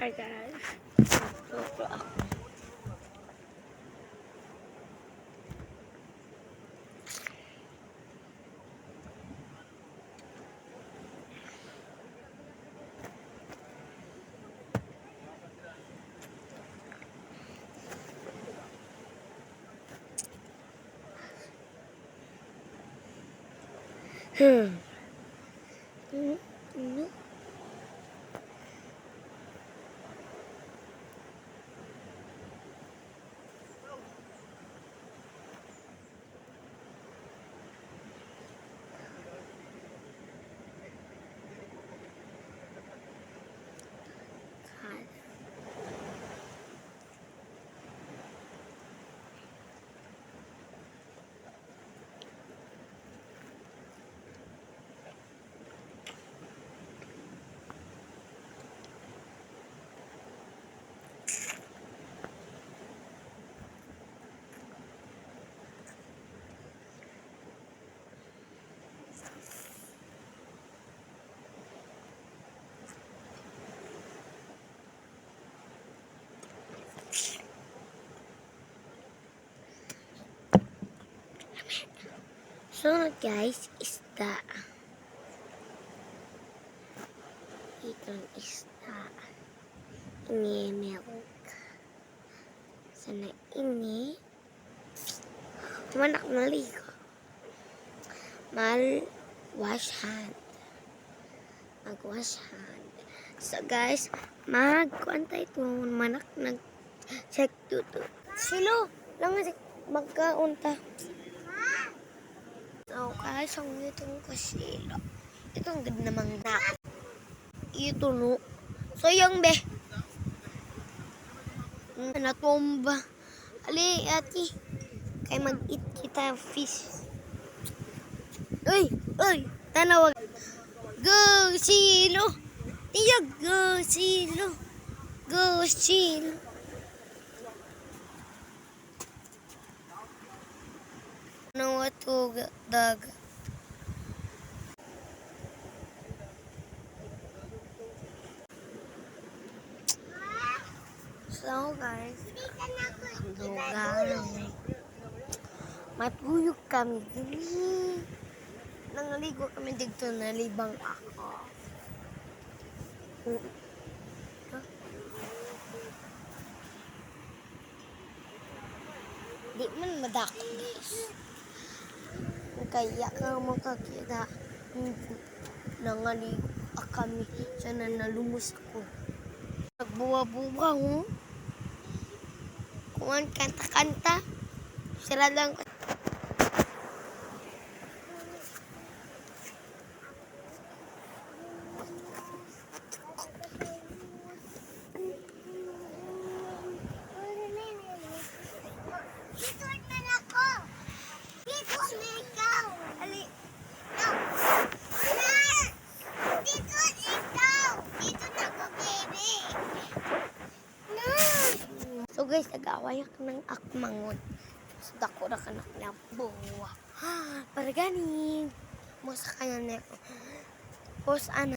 Hi guys. Luto ako. Hmm. So guys, isda. Itong isda. Ini milk. Sana ini manak naligo. Wash hand. Mag-wash hand. So guys, magkuantay ko manak nag-check tuto. Silo lang magkaunta. So guys, ang itong kasilo. Itong gad namang na. Ito no. So yung be. Natumba. Ali, ati. Kay mag-eat kita fish. Uy! Tanawag. Go, silo! Tiyag, go, silo! Go, silo! Nawatog dag. So guys, dugang matuyog kami gini. Nangaligo kami dito, nalibang ako. Di man madako guys. Kaya ka makakita. Nangaligo kami. Sana nalumos ako. Nagbuwa-buwa mo. Kuhan kanta-kanta. Sira lang ko. So guys, nag-away ako ng akmangon. So dako na kanak na buwa. Para ganin. Mo sa kanya na ako. Pos ana.